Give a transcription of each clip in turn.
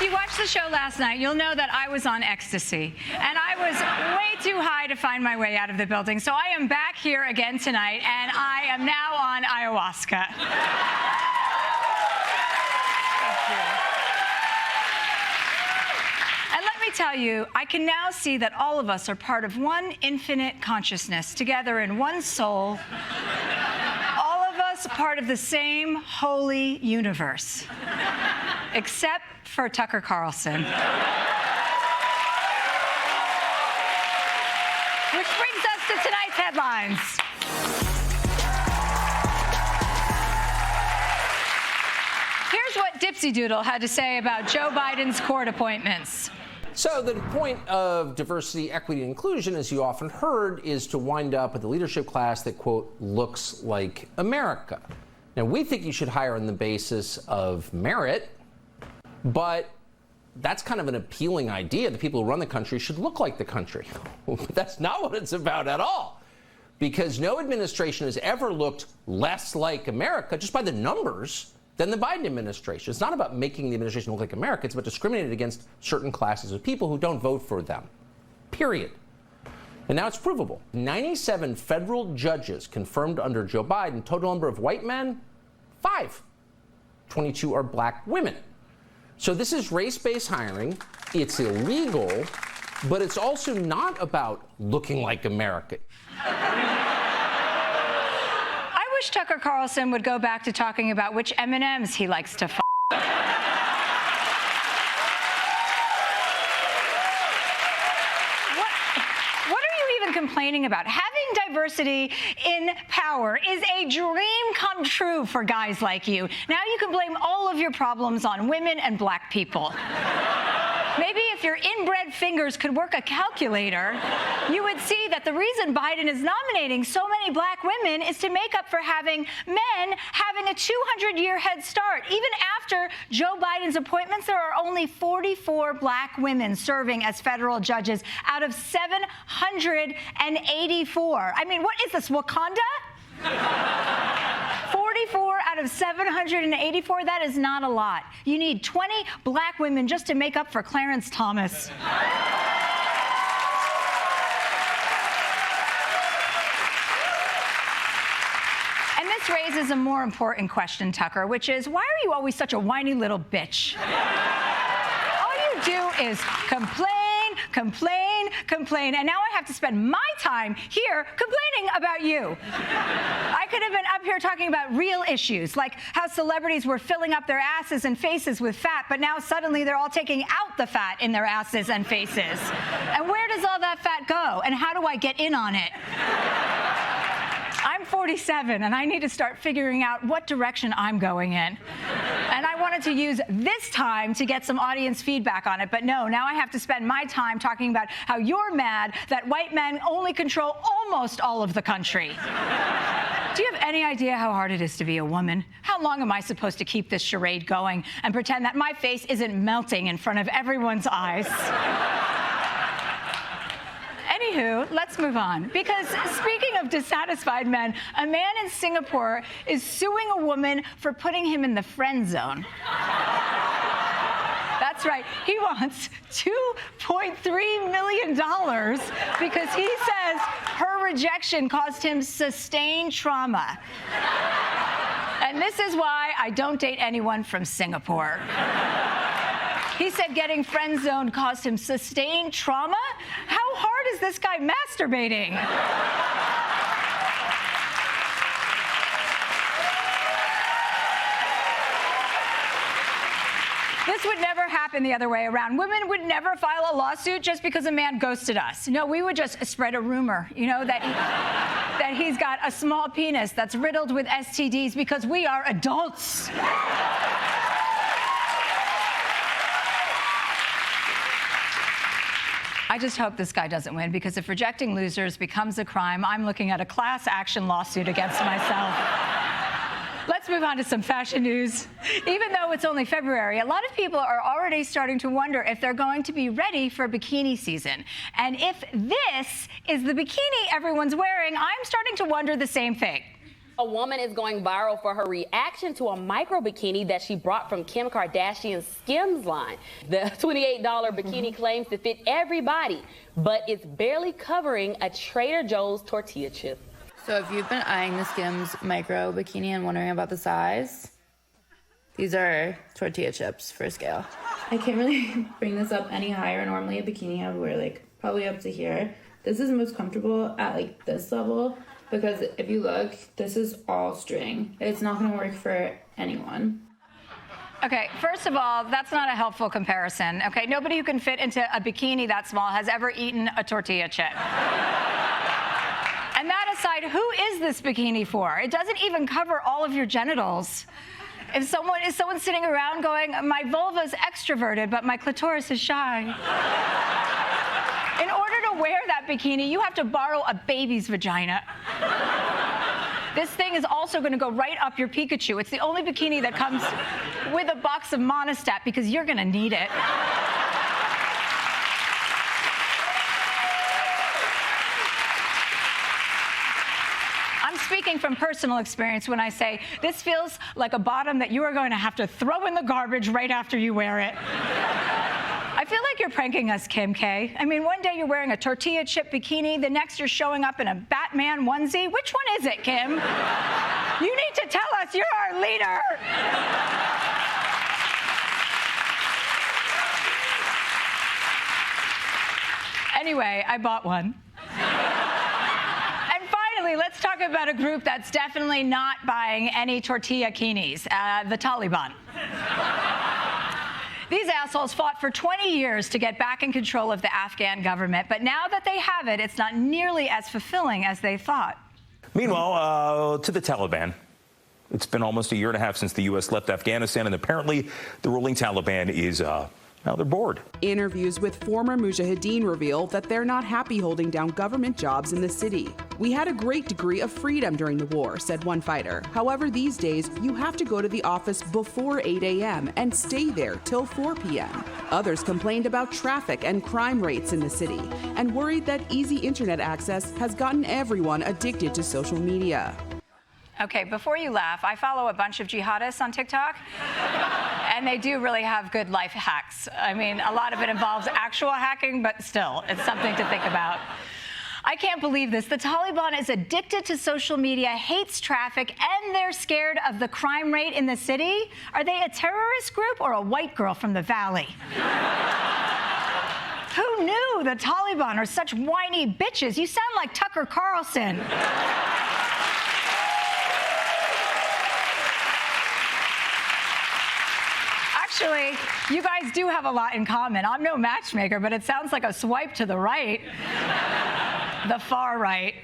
you watched the show last night, you'll know that I was on ecstasy. And I was way too high to find my way out of the building. So I am back here again tonight, and I am now on ayahuasca. And let me tell you, I can now see that all of us are part of one infinite consciousness, together in one soul. All of us part of the same holy universe. Except for Tucker Carlson. Which brings us to tonight's headlines. Here's what Dipsy Doodle had to say about Joe Biden's court appointments. So the point of diversity, equity, and inclusion, as you often heard, is to wind up with a leadership class that, quote, looks like America. Now, we think you should hire on the basis of merit, but that's kind of an appealing idea. The people who run the country should look like the country. But that's not what it's about at all. Because no administration has ever looked less like America, just by the numbers, than the Biden administration. It's not about making the administration look like America. It's about discriminating against certain classes of people who don't vote for them. Period. And now it's provable. 97 federal judges confirmed under Joe Biden. Total number of white men, 5. 22 are black women. So this is race-based hiring. It's illegal, but it's also not about looking like America. I wish Tucker Carlson would go back to talking about which M&Ms he likes to f***. What are you even complaining about? Having diversity in power is a dream come true for guys like you. Now you can blame all of your problems on women and black people. Maybe if your inbred fingers could work a calculator, you would see that the reason Biden is nominating so many black women is to make up for having men having a 200-year head start. Even after Joe Biden's appointments, there are only 44 black women serving as federal judges out of 784. I mean, what is this, Wakanda? 44 out of 784, that is not a lot. You need 20 black women just to make up for Clarence Thomas. And this raises a more important question, Tucker, which is, why are you always such a whiny little bitch? All you do is complain, complain, complain, and now I have to spend my time here complaining about you. I could have been up here talking about real issues, like how celebrities were filling up their asses and faces with fat, but now suddenly they're all taking out the fat in their asses and faces. And where does all that fat go, and how do I get in on it? I'm 47, and I need to start figuring out what direction I'm going in. And I wanted to use this time to get some audience feedback on it, but no, now I have to spend my time talking about how you're mad that white men only control almost all of the country. Do you have any idea how hard it is to be a woman? How long am I supposed to keep this charade going and pretend that my face isn't melting in front of everyone's eyes? Anywho, let's move on. Because speaking of dissatisfied men, a man in Singapore is suing a woman for putting him in the friend zone. That's right. He wants $2.3 million because he says her rejection caused him sustained trauma. And this is why I don't date anyone from Singapore. He said getting friend-zoned caused him sustained trauma? How hard is this guy masturbating? This would never happen the other way around. Women would never file a lawsuit just because a man ghosted us. No, we would just spread a rumor, you know, that he's got a small penis that's riddled with STDs because we are adults. I just hope this guy doesn't win, because if rejecting losers becomes a crime, I'm looking at a class action lawsuit against myself. Let's move on to some fashion news. Even though it's only February, a lot of people are already starting to wonder if they're going to be ready for bikini season. And if this is the bikini everyone's wearing, I'm starting to wonder the same thing. A woman is going viral for her reaction to a micro bikini that she brought from Kim Kardashian's Skims line. The $28 bikini claims to fit everybody, but it's barely covering a Trader Joe's tortilla chip. So if you've been eyeing the Skims micro bikini and wondering about the size, these are tortilla chips for scale. I can't really bring this up any higher. Normally a bikini I would wear like probably up to here. This is most comfortable at like this level because if you look, this is all string. It's not gonna work for anyone. Okay, first of all, that's not a helpful comparison. Okay, nobody who can fit into a bikini that small has ever eaten a tortilla chip. And that aside, who is this bikini for? It doesn't even cover all of your genitals. Is someone sitting around going, my vulva's extroverted, but my clitoris is shy? In order to wear that bikini, you have to borrow a baby's vagina. This thing is also going to go right up your Pikachu. It's the only bikini that comes with a box of Monistat because you're going to need it. I'm speaking from personal experience when I say this feels like a bottom that you are going to have to throw in the garbage right after you wear it. I feel like you're pranking us, Kim K. I mean, one day you're wearing a tortilla chip bikini, the next you're showing up in a Batman onesie. Which one is it, Kim? You need to tell us. You're our leader. Anyway, I bought one. And finally, let's talk about a group that's definitely not buying any tortilla bikinis, the Taliban. These assholes fought for 20 years to get back in control of the Afghan government, but now that they have it, it's not nearly as fulfilling as they thought. Meanwhile, to the Taliban. It's been almost a year and a half since the U.S. left Afghanistan, and apparently the ruling Taliban is, now they're bored. Interviews with former Mujahideen reveal that they're not happy holding down government jobs in the city. We had a great degree of freedom during the war, said one fighter. However, these days, you have to go to the office before 8 a.m. and stay there till 4 p.m. Others complained about traffic and crime rates in the city and worried that easy internet access has gotten everyone addicted to social media. Okay, before you laugh, I follow a bunch of jihadists on TikTok, and they do really have good life hacks. I mean, a lot of it involves actual hacking, but still, it's something to think about. I can't believe this. The Taliban is addicted to social media, hates traffic, and they're scared of the crime rate in the city. Are they a terrorist group or a white girl from the valley? Who knew the Taliban are such whiny bitches? You sound like Tucker Carlson. Actually, you guys do have a lot in common. I'm no matchmaker, but it sounds like a swipe to the right. The far right.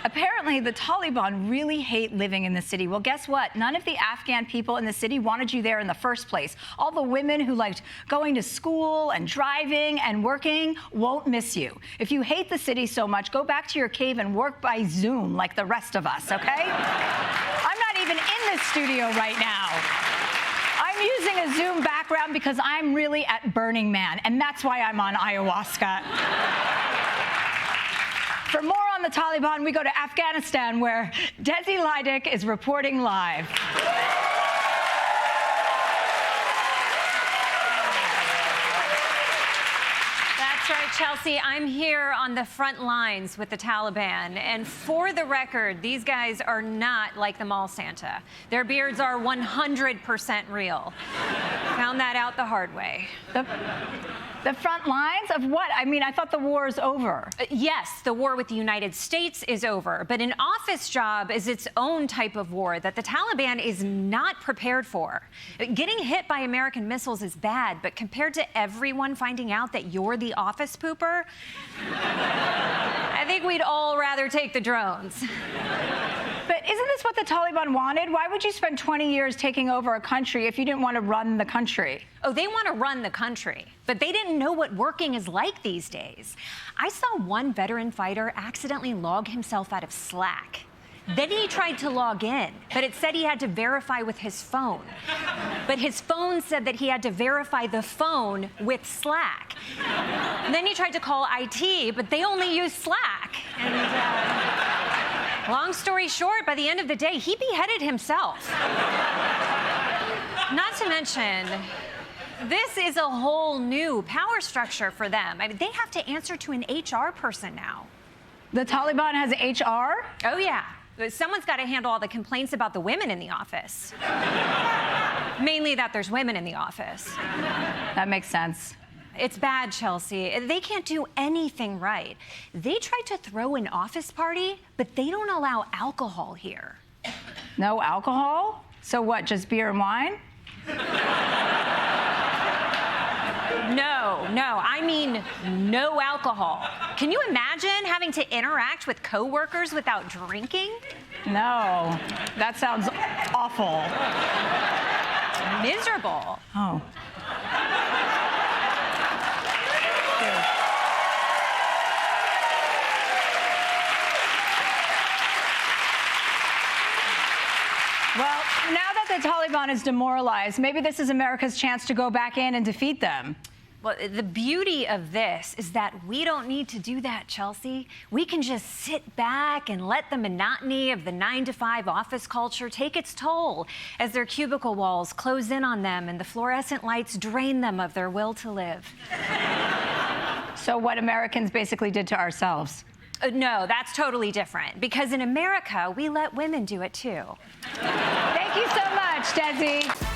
Apparently, the Taliban really hate living in the city. Well, guess what? None of the Afghan people in the city wanted you there in the first place. All the women who liked going to school and driving and working won't miss you. If you hate the city so much, go back to your cave and work by Zoom like the rest of us, okay? I'm not even in this studio right now. I'm using a Zoom background because I'm really at Burning Man, and that's why I'm on ayahuasca. For more on the Taliban, we go to Afghanistan, where Desi Lydic is reporting live. That's right, Chelsea. I'm here on the front lines with the Taliban. And for the record, these guys are not like the mall Santa. Their beards are 100% real. Found that out the hard way. The front lines of what? I mean, I thought the war is over. Yes, the war with the United States is over, but an office job is its own type of war that the Taliban is not prepared for. Getting hit by American missiles is bad, but compared to everyone finding out that you're the office pooper, I think we'd all rather take the drones. But isn't this what the Taliban wanted? Why would you spend 20 years taking over a country if you didn't want to run the country? Oh, they want to run the country, but they didn't know what working is like these days. I saw one veteran fighter accidentally log himself out of Slack. Then he tried to log in, but it said he had to verify with his phone. But his phone said that he had to verify the phone with Slack. And then he tried to call IT, but they only use Slack. And Long story short, by the end of the day, he beheaded himself. Not to mention, this is a whole new power structure for them. I mean, they have to answer to an HR person now. The Taliban has HR? Oh, yeah. Someone's got to handle all the complaints about the women in the office. Mainly that there's women in the office. That makes sense. It's bad, Chelsea. They can't do anything right. They tried to throw an office party, but they don't allow alcohol here. No alcohol? So what, just beer and wine? No, I mean no alcohol. Can you imagine having to interact with coworkers without drinking? No, that sounds awful. Miserable. Oh. Well, now that the Taliban is demoralized, maybe this is America's chance to go back in and defeat them. Well, the beauty of this is that we don't need to do that, Chelsea. We can just sit back and let the monotony of the 9-to-5 office culture take its toll as their cubicle walls close in on them and the fluorescent lights drain them of their will to live. So what Americans basically did to ourselves. No, that's totally different. Because in America, we let women do it too. Thank you so much, Desi.